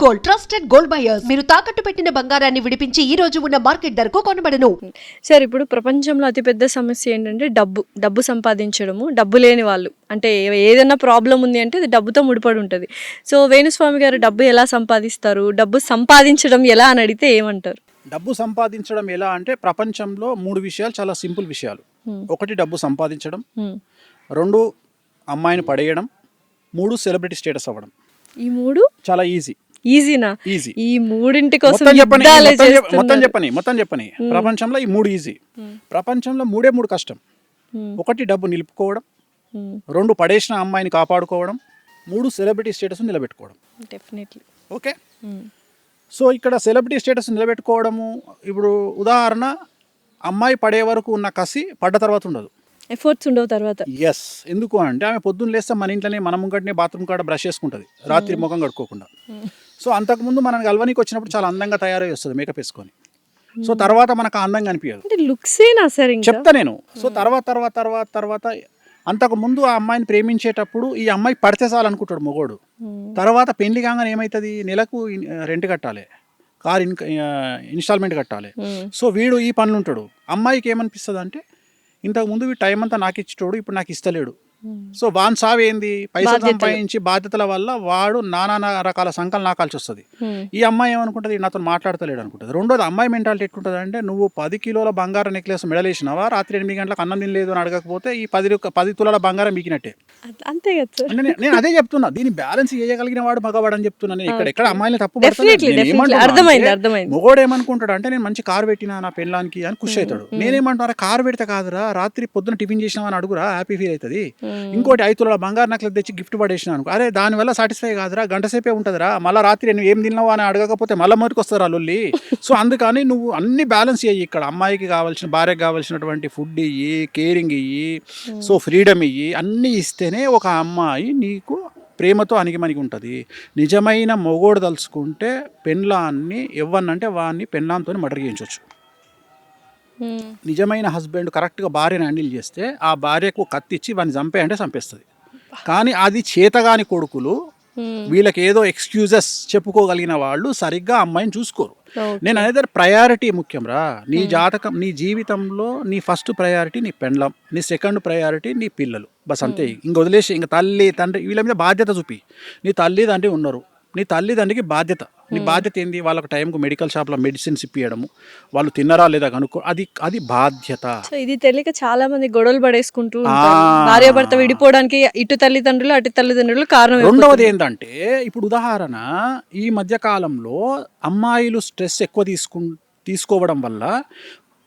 Gold, trusted gold buyers. మీరు తాకట్టు పెట్టిన బంగారాన్ని విడిపించి ఈ రోజు ఉన్న మార్కెట్ ధరకు కొనబడను. సార్, ఇప్పుడు ప్రపంచంలో అతిపెద్ద సమస్య ఏంటంటే డబ్బు సంపాదించడము. డబ్బు లేని వాళ్ళు అంటే ఏదైనా ప్రాబ్లం ఉంది అంటే అది డబ్బుతో ముడిపడి ఉంటుంది. సో వేణుస్వామి గారు డబ్బు ఎలా సంపాదిస్తారు, డబ్బు సంపాదించడం ఎలా అని అడిగితే ఏమంటారు? డబ్బు సంపాదించడం ఎలా అంటే ప్రపంచంలో 3 విషయాలు చాలా సింపుల్ విషయాలు. ఒకటి డబ్బు సంపాదించడం, 2 అమ్మాయిని పడేయడం, 3 సెలబ్రిటీ స్టేటస్ అవ్వడం. ఈ 3 చాలా ఈజీనా? ఈజీ. ఈ 3 కోసం మొత్తం చెప్పని ప్రపంచంలో ఈ 3 ఈజీ. ప్రపంచంలో 3 కష్టం. 1 డబ్బు నిలుపుకోవడం, 2 పడేసిన అమ్మాయిని కాపాడుకోవడం, 3 సెలబ్రిటీ స్టేటస్ నిలబెట్టుకోవడం. డెఫినెట్లీ. ఓకే, సో ఇక్కడ సెలబ్రిటీ స్టేటస్ నిలబెట్టుకోవడము, ఇప్పుడు ఉదాహరణ అమ్మాయి పడే వరకు ఉన్న కసి పడ్డ తర్వాత ఉండదు, ఎఫర్ట్స్ ఉండవు తర్వాత. ఎస్, ఎందుకు అంటే ఆమె పొద్దున్న లేస్తే మన ఇంట్లోనే మన ముంగటనే బాత్రూమ్ కాడ బ్రష్ చేసుకుంటుంది, రాత్రి ముఖం కడుక్కోకుండా. సో అంతకుముందు మనం గల్వనికి వచ్చినప్పుడు చాలా అందంగా తయారై వస్తుంది మేకప్ వేసుకొని. సో తర్వాత మనకు అందంగా అనిపించదు, అంటే లుక్సేనా సార్? చెప్తా నేను. సో తర్వాత అంతకుముందు ఆ అమ్మాయిని ప్రేమించేటప్పుడు ఈ అమ్మాయి పడితే చాలు అనుకుంటాడు మొగోడు. తర్వాత పెళ్లి కాగానే ఏమవుతుంది, నెలకు రెంట్ కట్టాలి, కార్ ఇన్స్టాల్మెంట్ కట్టాలి. సో వీడు ఈ పనులు ఉంటాడు. అమ్మాయికి ఏమనిపిస్తుంది అంటే ఇంతకుముందు టైం అంతా నాకు ఇచ్చేటోడు, ఇప్పుడు నాకు ఇస్తలేడు. సో వాన్ సావేంది, పైసలు సంపాదించి బాధ్యతల వల్ల వాడు నానా రకాల సంకలు నాకాల్సి వస్తుంది. ఈ అమ్మాయి ఏమనుకుంటుంది, నాతో మాట్లాడతలేడు అనుకుంటుంది. రెండోది అమ్మాయి మెంటాలిటీ ఎట్లుంటుంది అంటే, నువ్వు 10 కిలోల బంగారం నెక్లెస్ మెడలేసినావా, రాత్రి 8 గంటలకు అన్నం తినలేదు అని అడగకపోతే ఈ 10 తులాల బంగారం మీకినట్టే. అంతే కదా సార్. నేను అదే చెప్తున్నా, దీన్ని బ్యాలెన్స్ చేయగలిగిన వాడు మగవాడు అని చెప్తున్నా. నేను ఎక్కడ అమ్మాయిని తప్పు మొగోడు ఏమనుకుంటాడు అంటే, నేను మంచి కారు పెట్టినా నా పెళ్ళానికి అని ఖుషి అవుతాడు. నేనేమంటున్నా, కారు పెడితే కాదురా, రాత్రి పొద్దున టిఫిన్ చేసినావా అని అడుగురా, హ్యాపీ ఫీల్ అవుతుంది. ఇంకోటి 5 తులాల బంగారు నెక్లెస్ తెచ్చి గిఫ్ట్ పడేసిన అనుకో, అరే దానివల్ల సాటిస్ఫై కాదురా, గంట సేపే ఉంటుందిరా, మళ్ళీ రాత్రి నువ్వు ఏం తిన్నావా అని అడగకపోతే మళ్ళీ మొదటికి వస్తారా లొల్లి. సో అందుకని నువ్వు అన్ని బ్యాలెన్స్ చేయి. ఇక్కడ అమ్మాయికి కావాల్సిన, భార్యకి కావాల్సినటువంటి ఫుడ్ ఇయ్యి, కేరింగ్ ఇయ్యి, సో ఫ్రీడమ్ ఇయ్యి, అన్నీ ఇస్తేనే ఒక అమ్మాయి నీకు ప్రేమతో అణిగిమణిగి ఉంటుంది. నిజమైన మొగోడు తలుచుకుంటే పెళ్ళాన్ని ఎవ్వనంటే వాడిని పెళ్ళాంతో మర్డర్ చేయించవచ్చు. నిజమైన హస్బెండ్ కరెక్ట్గా భార్యను హ్యాండిల్ చేస్తే ఆ భార్యకు కత్తిచ్చి వాడిని చంపే అంటే చంపేస్తుంది. కానీ అది చేతగాని కొడుకులు, వీళ్ళకి ఏదో ఎక్స్క్యూజెస్ చెప్పుకోగలిగిన వాళ్ళు సరిగ్గా అమ్మాయిని చూసుకోరు. నేను అనేది ప్రయారిటీ ముఖ్యం రా. నీ జాతకం, నీ జీవితంలో నీ ఫస్ట్ ప్రయారిటీ నీ పెండ్లం, నీ సెకండ్ ప్రయారిటీ నీ పిల్లలు, బస్ అంతే. ఇంక వదిలేసి ఇంక తల్లి తండ్రి వీళ్ళ మీద బాధ్యత చూపి. నీ తల్లి తండ్రి ఉన్నారు, నీ తల్లిదండ్రికి బాధ్యత. నీ బాధ్యత ఏంది, వాళ్ళకి టైంకు మెడికల్ షాప్లో మెడిసిన్స్ ఇప్పియడము, వాళ్ళు తిన్నరా లేదా కనుక్కో, అది బాధ్యత. ఇది తెలియక చాలా మంది గొడవలు పడేసుకుంటూ భార్యాభర్త విడిపోవడానికి ఇటు తల్లిదండ్రులు అటు తల్లిదండ్రులు కారణం. రెండవది ఏంటంటే, ఇప్పుడు ఉదాహరణ ఈ మధ్య కాలంలో అమ్మాయిలు స్ట్రెస్ ఎక్కువ తీసుకోవడం వల్ల,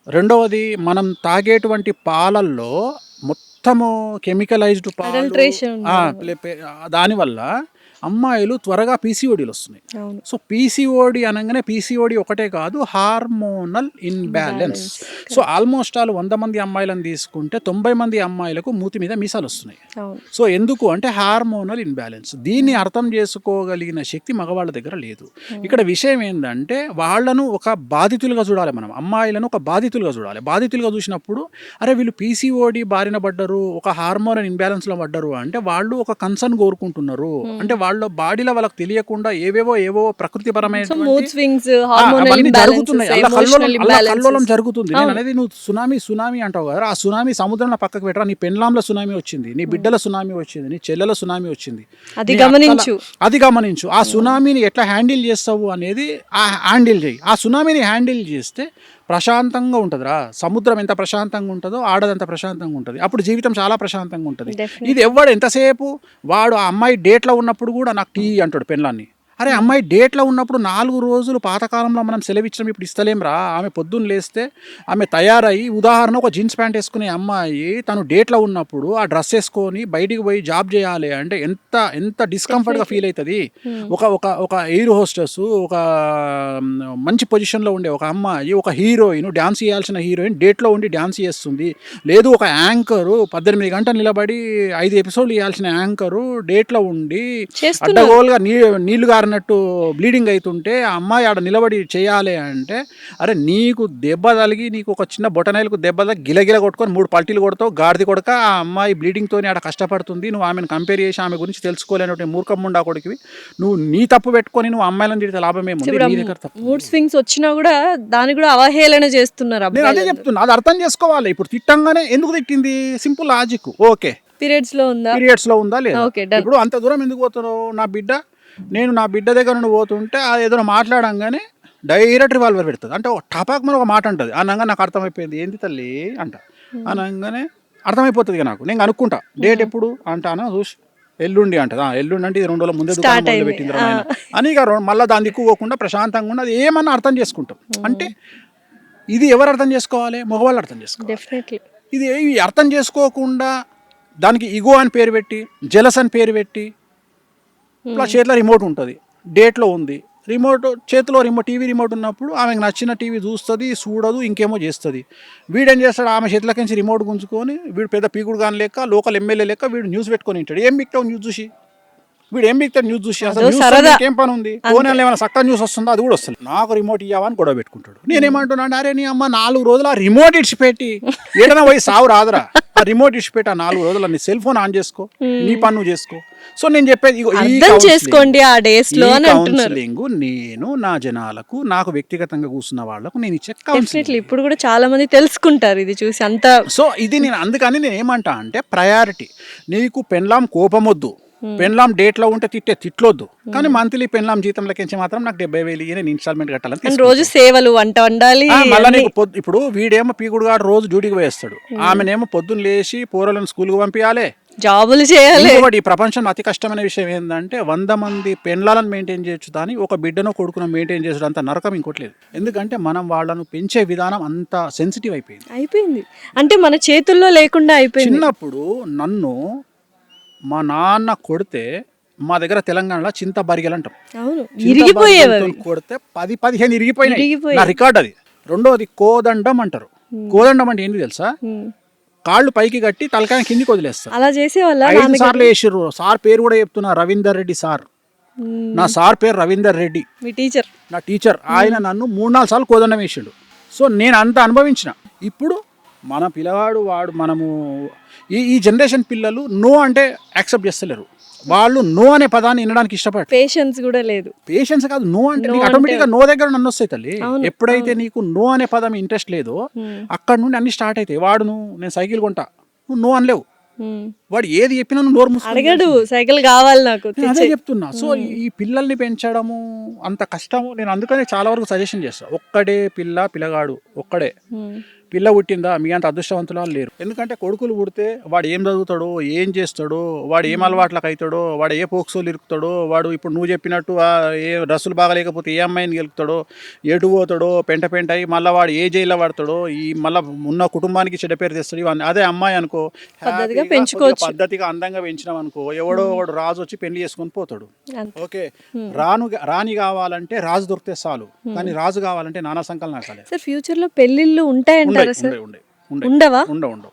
రెండవది మనం తాగేటువంటి పాలల్లో మొత్తము కెమికలైజ్డ్ పాలు, దానివల్ల అమ్మాయిలు త్వరగా పీసీఓడీలు వస్తున్నాయి. సో పీసీఓడి అనగానే పీసీఓడి ఒకటే కాదు, హార్మోనల్ ఇన్బ్యాలెన్స్. సో ఆల్మోస్ట్ 100 మంది అమ్మాయిలను తీసుకుంటే 90 మంది అమ్మాయిలకు మూతి మీద మీసాలు వస్తున్నాయి. సో ఎందుకు అంటే హార్మోనల్ ఇన్బ్యాలెన్స్. దీన్ని అర్థం చేసుకోగలిగిన శక్తి మగవాళ్ళ దగ్గర లేదు. ఇక్కడ విషయం ఏంటంటే, వాళ్ళను ఒక బాధితులుగా చూడాలి మనం, అమ్మాయిలను ఒక బాధితులుగా చూడాలి. బాధితులుగా చూసినప్పుడు అరే వీళ్ళు పీసీఓడి బారిన పడ్డరు, ఒక హార్మోనల్ ఇన్బ్యాలెన్స్లో పడ్డరు అంటే వాళ్ళు ఒక కన్సర్న్ కోరుకుంటున్నారు. అంటే వాళ్ళ బాడీలో వాళ్ళకి తెలియకుండా ఏవో ప్రకృతిపరమైన కల్లోలం జరుగుతుంది. నేను అనేది, నువ్వు సునామీ అంటావు కదా, ఆ సునామీ సముద్రంలో పక్కకు పెట్టరా, నీ పెండ్లాంల సునామీ వచ్చింది, నీ బిడ్డల సునామీ వచ్చింది, నీ చెల్లెల సునామీ వచ్చింది, అది గమనించు. ఆ సునామీని ఎట్లా హ్యాండిల్ చేస్తావు అనేది హ్యాండిల్ చేయి. ఆ సునామీని హ్యాండిల్ చేస్తే ప్రశాంతంగా ఉంటుందిరా. సముద్రం ఎంత ప్రశాంతంగా ఉంటుందో ఆడదంత ప్రశాంతంగా ఉంటుంది. అప్పుడు జీవితం చాలా ప్రశాంతంగా ఉంటుంది. ఇది ఎవడు ఎంతసేపు వాడు ఆ అమ్మాయి డేట్లో ఉన్నప్పుడు కూడా నాకు టీ అంటాడు పెళ్ళాన్ని. అరే అమ్మాయి డేట్లో ఉన్నప్పుడు 4 రోజులు పాతకాలంలో మనం సెలవిచ్చినాం, ఇప్పుడు ఇస్తలేం రా. ఆమె పొద్దున్న లేస్తే ఆమె తయారయ్యి, ఉదాహరణ ఒక జీన్స్ ప్యాంట్ వేసుకునే అమ్మాయి తను డేట్లో ఉన్నప్పుడు ఆ డ్రెస్ వేసుకొని బయటికి పోయి జాబ్ చేయాలి అంటే ఎంత డిస్కంఫర్ట్గా ఫీల్ అవుతుంది. ఒక ఎయిర్ హోస్టెస్, ఒక మంచి పొజిషన్లో ఉండే ఒక అమ్మాయి, ఒక హీరోయిన్, డ్యాన్స్ చేయాల్సిన హీరోయిన్ డేట్లో ఉండి డ్యాన్స్ చేస్తుంది. లేదు ఒక యాంకరు 18 గంటలు నిలబడి 5 ఎపిసోడ్లు చేయాల్సిన యాంకరు డేట్లో ఉండి అడ్డగోలుగా నీళ్లు గారిన అన్నట్టు బ్లీడింగ్ అవుతుంటే ఆ అమ్మాయి ఆడ నిలబడి చేయాలి అంటే, అరే నీకు దెబ్బ తగిలి నీకు ఒక చిన్న బొటనైలకు దెబ్బ తగిలి గిలగిల కొట్టుకొని 3 పల్టీలు కొడతావు, గాడిది కొడక ఆ అమ్మాయి బ్లీడింగ్తోని ఆడ కష్టపడుతుంది, నువ్వు ఆమెను కంపేర్ చేసి ఆమె గురించి తెలుసుకోలేనటువంటి మూర్ఖమ్ముండా కొడుకువి, నువ్వు నీ తప్పు పెట్టుకొని నువ్వు అమ్మాయిలను తిడితే లాభమేముంది, నీ దగ్గర తప్పు. మూడ్ స్వింగ్స్ వచ్చినా కూడా దాన్ని కూడా అవహేళన చేస్తున్నారు నేను అదే చెప్తున్నా, అది అర్థం చేసుకోవాలి. ఇప్పుడు తిట్టంగానే ఎందుకు తిట్టింది, సింపుల్ లాజిక్. ఓకే, పీరియడ్స్ లో ఉందా లేదా, ఓకే డన్. ఇప్పుడు అంత దూరం ఎందుకు పోతున్నావు, నేను నా బిడ్డ దగ్గర నుండి పోతుంటే అది ఏదైనా మాట్లాడంగానే డైరెక్ట్ రివాల్వర్ పెడుతుంది. అంటే టపాక్ మన ఒక మాట అంటుంది, అనగా నాకు అర్థమైపోయింది, ఏంది తల్లి అంట అనగానే అర్థమైపోతుంది ఇక నాకు. నేను అనుకుంటా డేట్ ఎప్పుడు అంటాను, చూసి ఎల్లుండి అంటది. ఎల్లుండి అంటే 2 రోజుల ముందే మొదలు పెట్టింది అని ఇక మళ్ళీ దాన్ని దిక్కుకోకుండా ప్రశాంతంగా ఉన్నది ఏమన్నా అర్థం చేసుకుంటాం. అంటే ఇది ఎవరు అర్థం చేసుకోవాలి, మగవాళ్ళు అర్థం చేసుకోవాలి. డెఫినెట్లీ ఇది అర్థం చేసుకోకుండా దానికి ఇగో అని పేరు పెట్టి, జెలస్ అని పేరు పెట్టి, ఇట్లా చేతిలో రిమోట్ ఉంటుంది, డేట్లో ఉంది రిమోట్, చేతిలో టీవీ రిమోట్ ఉన్నప్పుడు ఆమెకు నచ్చిన టీవీ చూస్తుంది, చూడదు, ఇంకేమో చేస్తుంది. వీడేం చేస్తాడు, ఆమె చేతిలోకించి రిమోట్ గుంజుకొని వీడు పెద్ద పీకుడు కానీ లెక్క, లోకల్ ఎమ్మెల్యే లెక్క వీడు న్యూస్ పెట్టుకొని ఉంటాడు. ఏం మిక్తావు న్యూస్ చూసి, వీడు ఏం మిక్తాడు న్యూస్ చూసి, అసలు ఏం పని ఉంది, ఫోన్లో ఏమైనా చక్కగా న్యూస్ వస్తుందో అది కూడా వస్తుంది. నాకు రిమోట్ ఇవ్వని గొడవ పెట్టుకుంటాడు. నేనేమంటున్నాను, అరే నీ అమ్మ 4 రోజులు ఆ రిమోట్ ఇడిచిపెట్టి ఏదైనా పోయి సావు రాదురా, ఆ రిమోట్ ఇడిచిపెట్టి ఆ 4 రోజులు నీ సెల్ ఫోన్ ఆన్ చేసుకో, నీ పని నువ్వు చేసుకో. సో నేను చెప్పేది చేసుకోండి ఆ డేస్ లో కౌన్సిలింగ్ నేను నా జనాలకు, నాకు వ్యక్తిగతంగా కూర్చున్న వాళ్ళకు నేను ఇచ్చే కౌన్సిలింగ్. ఇప్పుడు కూడా చాలా మంది తెలుసుకుంటారు ఇది చూసి అంత. సో ఇది నేను అందుకని నేను ఏమంటా అంటే, ప్రయారిటీ నీకు పెన్లాం కోపం వద్దు, పెన్లాం డేట్లో ఉంటే తిట్లొద్దు, కానీ మంత్లీ పెన్లాం జీతం లెక్కించి మాత్రం నాకు 70,000 నేను ఇన్స్టాల్మెంట్ కట్టాలని. రోజు సేవలు వంట వండాలి. మళ్ళీ నీకు ఇప్పుడు వీడేమో పీకుడుగా రోజు డ్యూటీకి వేస్తాడు, ఆమెనేమో పొద్దున్న లేచి పోరలను స్కూల్కి పంపించాలి, జాబులు చేయాలి. ఈ ప్రపంచంలో అతి కష్టమైన విషయం ఏంటంటే 100 మంది పెన్లాలను మెయింటైన్ చేయొచ్చు, కానీ ఒక బిడ్డను కొడుకును మెయింటైన్ చేసడం అంత నరకం ఇంకోటి లేదు. ఎందుకంటే మనం వాళ్ళను పెంచే విధానం అంత సెన్సిటివ్ అయిపోయింది. అంటే మన చేతుల్లో లేకుండా అయిపోయింది. చిన్నప్పుడు నన్ను మా నాన్న కొడితే, మా దగ్గర తెలంగాణలో చింత బరిగెలు అంటాం, కొడితే 10-15 ఇరిగిపోయినాయి, నా రికార్డ్ అది. రెండోది కోదండం అంటారు. కోదండం అంటే ఏంటి తెలుసా, కాళ్ళు పైకి కట్టి తలకాయ కిందికి వదిలేస్తారు. అలా చేసేవాళ్ళ 5 సార్లు వేసిర్రు. సార్ పేరు కూడా చెప్తున్నా, రవీందర్ రెడ్డి సార్. నా సార్ పేరు రవీందర్ రెడ్డి, మీ టీచర్, నా టీచర్. ఆయన నన్ను 3-4 సార్లు కోదండం వేసిండు. సో నేను అంత అనుభవించిన. ఇప్పుడు మన పిల్లవాడు మనము ఈ జనరేషన్ పిల్లలు నో అంటే యాక్సెప్ట్ చేస్తలేరు. వాళ్ళు నో అనే పదాన్ని వినడానికి ఇష్టపడతారు. పేషెన్స్ కూడా లేదు. పేషెన్స్ కాదు, నో అంటే ఆటోమేటిక్గా నో దగ్గర నన్ను వస్తాయి తల్లి. ఎప్పుడైతే నీకు నో అనే పదం ఇంట్రెస్ట్ లేదో అక్కడ నుండి అన్ని స్టార్ట్ అవుతాయి. వాడు నేను సైకిల్ కొంటా, నువ్వు నో అనలేవు. వాడు ఏది చెప్పినా నువ్వు నోరు అడగడు, సైకిల్ కావాలి నాకు, అదే చెప్తున్నా. సో ఈ పిల్లల్ని పెంచడము అంత కష్టము. నేను అందుకనే చాలా వరకు సజెషన్ చేస్తాను, ఒక్కడే పిల్లగాడు ఒక్కడే. పిల్ల పుట్టిందా మీ అంత అదృష్టవంతులు లేరు. ఎందుకంటే కొడుకులు పుడితే వాడు ఏం చదువుతాడో, ఏం చేస్తాడో, వాడు ఏం అలవాట్లకు అవుతాడో, వాడు ఏ పోక్సోలు ఇరుకుతాడో, వాడు ఇప్పుడు నువ్వు చెప్పినట్టు ఏ డ్రెస్సులు బాగలేకపోతే ఏ అమ్మాయిని గెలుపుతాడో, ఎటు పోతాడో, పెంట అయ్యి మళ్ళీ వాడు ఏ జైల్లో పడతాడో, ఈ మళ్ళీ ఉన్న కుటుంబానికి చెడ్డ పేరు తెస్తాడు. ఇవన్నీ అదే అమ్మాయి అనుకో, పద్ధతిగా అందంగా పెంచినాం అనుకో, ఎవడో వాడు రాజు వచ్చి పెళ్లి చేసుకొని పోతాడు. ఓకే, రాణి కావాలంటే రాజు దొరికితే చాలు, కానీ రాజు కావాలంటే నానా సంకలనం నాకాలి. ఫ్యూచర్ లో పెళ్లిళ్ళు ఉంటాయంటారా? ఉండవా? ఉండవు.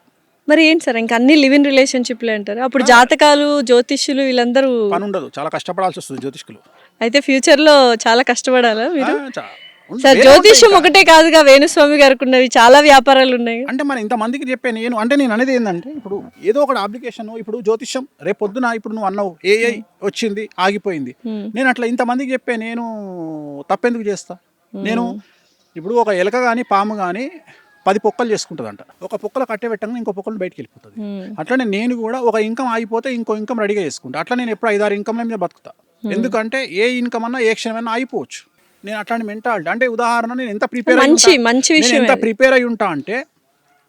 మరి ఏంటి సార్, ఇంకా అన్ని లివ్ ఇన్ రిలేషన్షిప్లే అంటారు. అప్పుడు జాతకాలు, జ్యోతిష్యులు వీళ్ళందరూ పని ఉండదు, చాలా కష్టపడాల్సి వస్తుంది జ్యోతిష్కులు. అయితే ఫ్యూచర్ లో చాలా కష్టపడాలా మీరు? సార్ జ్యోతిష్యం ఒకటే కాదుగా, వేణుస్వామి గారికి ఉన్నవి చాలా వ్యాపారాలు ఉన్నాయి. అంటే మనం ఇంతమందికి చెప్పాను నేను అనేది ఏంటంటే, ఇప్పుడు ఏదో ఒక అప్లికేషన్, ఇప్పుడు జ్యోతిష్యం రేపు పొద్దున ఇప్పుడు నువ్వు అన్నావు ఏఐ వచ్చింది ఆగిపోయింది, నేను అట్లా ఇంతమందికి చెప్పే నేను తప్పెందుకు చేస్తా? నేను ఇప్పుడు ఒక ఎలక కానీ పాము కానీ 10 పొక్కలు చేసుకుంటుందంట. ఒక పొక్కలు కట్టే పెట్టంగా ఇంకో పొక్కలు బయటకు వెళ్ళిపోతుంది. అట్లనే నేను కూడా ఒక ఇన్కమ్ ఆగిపోతే ఇంకో ఇన్కమ్ రెడీగా చేసుకుంటా. అట్లా నేను ఎప్పుడు 5-6 ఇన్కమ్ల మీద బతుకుతా. ఎందుకంటే ఏ ఇన్కమ్ అన్నా ఏ క్షణమైనా అయిపోవచ్చు. నేను అట్లాంటి మెంటాలిటీ. అంటే ఉదాహరణ, నేను ఎంత ప్రిపేర్ అయి ఉంటా అంటే,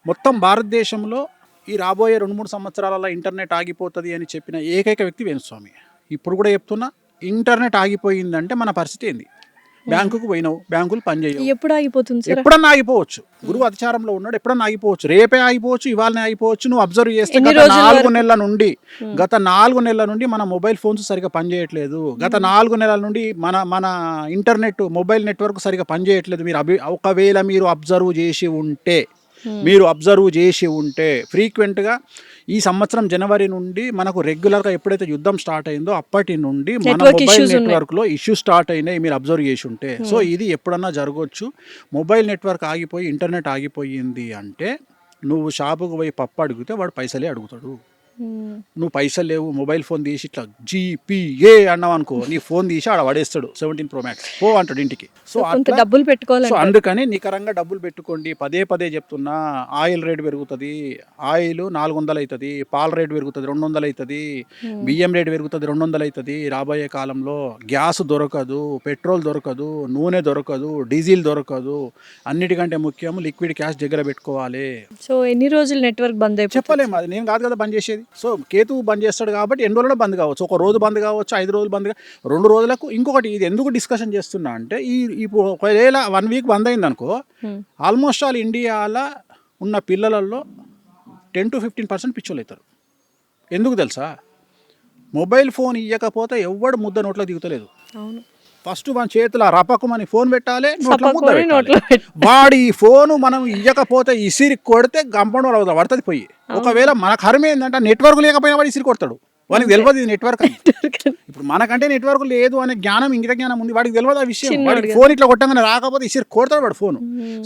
మొత్తం భారతదేశంలో ఈ రాబోయే 2-3 సంవత్సరాలలో ఇంటర్నెట్ ఆగిపోతుంది అని చెప్పిన ఏకైక వ్యక్తి వేణుస్వామి. ఇప్పుడు కూడా చెప్తున్నా, ఇంటర్నెట్ ఆగిపోయిందంటే మన పరిస్థితి ఏంది? బ్యాంకుకు పోయినావు, బ్యాంకులు పనిచేయవు. ఎప్పుడు ఆగిపోతుంది? ఎప్పుడన్నా ఆగిపోవచ్చు. గురువు అధిచారంలో ఉన్నాడు, ఎప్పుడన్నా ఆగిపోవచ్చు. రేపే ఆగిపోవచ్చు, ఇవాళనే ఆగిపోవచ్చు. నువ్వు అబ్జర్వ్ చేస్తే గత 4 నెలల నుండి మన మొబైల్ ఫోన్స్ సరిగా పనిచేయట్లేదు. గత 4 నెలల నుండి మన ఇంటర్నెట్ మొబైల్ నెట్వర్క్ సరిగా పనిచేయట్లేదు. మీరు ఒకవేళ మీరు అబ్జర్వ్ చేసి ఉంటే మీరు అబ్జర్వ్ చేసి ఉంటే ఫ్రీక్వెంట్గా ఈ సంవత్సరం జనవరి నుండి మనకు రెగ్యులర్గా ఎప్పుడైతే యుద్ధం స్టార్ట్ అయిందో అప్పటి నుండి మన మొబైల్ నెట్వర్క్లో ఇష్యూ స్టార్ట్ అయినాయి, మీరు అబ్జర్వ్ చేసి ఉంటే. సో ఇది ఎప్పుడన్నా జరగవచ్చు. మొబైల్ నెట్వర్క్ ఆగిపోయి ఇంటర్నెట్ ఆగిపోయింది అంటే నువ్వు షాపుకు పోయి పప్పు అడిగితే వాడు పైసలే అడుగుతాడు. నువ్వు పైసలు లేవు, మొబైల్ ఫోన్ తీసి ఇట్లా జీపీఏ అన్నావు అనుకో, నీ ఫోన్ తీసి ఆడ పడేస్తాడు 17 Pro Max పో అంటాడు ఇంటికి. సో కొంత డబ్బులు పెట్టుకోవాలి. సో అందుకని నికరంగా డబ్బులు పెట్టుకోండి. పదే చెప్తున్నా, ఆయిల్ రేట్ పెరుగుతుంది, ఆయిల్ 400 అవుతుంది, పాల రేట్ పెరుగుతుంది 200 అవుతుంది, బియ్యం రేట్ పెరుగుతుంది 200 అవుతుంది రాబోయే కాలంలో. గ్యాస్ దొరకదు, పెట్రోల్ దొరకదు, నూనె దొరకదు, డీజిల్ దొరకదు. అన్నిటికంటే ముఖ్యం లిక్విడ్ క్యాష్ దగ్గర పెట్టుకోవాలి. సో ఎన్ని రోజులు నెట్వర్క్ బంద్ అయిపోతుంది? చెప్పలేము, అది నేను కాదు కదా బంద్ చేసేది. సో కేతు బంద్ చేస్తాడు కాబట్టి ఎన్ని రోజులు బంద్ కావచ్చు, ఒక రోజు బంద్ కావచ్చు, 5 రోజులు బంద్ 2 రోజులకు. ఇంకొకటి ఇది ఎందుకు డిస్కషన్ చేస్తున్నా అంటే ఇప్పుడు ఒకవేళ 1 వీక్ బంద్ అయింది అనుకో, ఆల్మోస్ట్ ఆల్ ఇండియాలో ఉన్న పిల్లలలో 10 to 15% పిచ్చోళ్ళు అవుతారు. ఎందుకు తెలుసా? మొబైల్ ఫోన్ ఇవ్వకపోతే ఎవడు ముద్ద నోట్లో దిగుతలేదు. అవును. ఫస్ట్ మన చేతిలో రపకమని ఫోన్ పెట్టాలి, నోట్లో ముద్ద పెట్టాలి. వాడి ఈ ఫోను మనం ఇవ్వకపోతే ఇసిరి కొడితే గంపండు అవుతా పడుతుంది పోయి. ఒకవేళ మన కర్మ ఏంటంటే నెట్వర్క్ లేకపోయినా వాడు ఇసిరి కొడతాడు. వాడికి తెలియదు ఇది నెట్వర్క్. ఇప్పుడు మనకంటే నెట్వర్క్ లేదు అనే జ్ఞానం, ఇంగిత జ్ఞానం ఉంది, వాడికి తెలియదు ఆ విషయం. వాడికి ఫోన్ ఇట్లా కొట్టగానే రాకపోతే ఇసిరి కొడతాడు వాడు ఫోన్.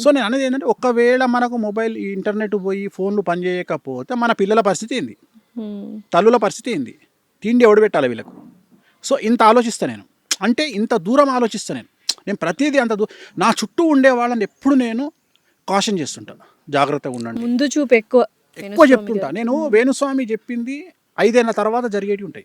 సో నేను అనేది ఏంటంటే, ఒకవేళ మనకు మొబైల్ ఇంటర్నెట్ పోయి ఫోన్లు పనిచేయకపోతే మన పిల్లల పరిస్థితి ఏంది, తల్లుల పరిస్థితి ఏంది, తిండి ఎవడు పెట్టాలి వీళ్ళకు. సో ఇంత ఆలోచిస్తా నేను, అంటే ఇంత దూరం ఆలోచిస్తా నేను ప్రతిదీ అంత నా చుట్టూ ఉండే వాళ్ళని ఎప్పుడు నేను కాషన్ చేస్తుంటాను, జాగ్రత్తగా ఉండండి, ముందు చూపు ఎక్కువ చెప్తుంటా. నేను వేణుస్వామి చెప్పింది 5 ఏళ్ళ తర్వాత జరిగేవి ఉంటాయి.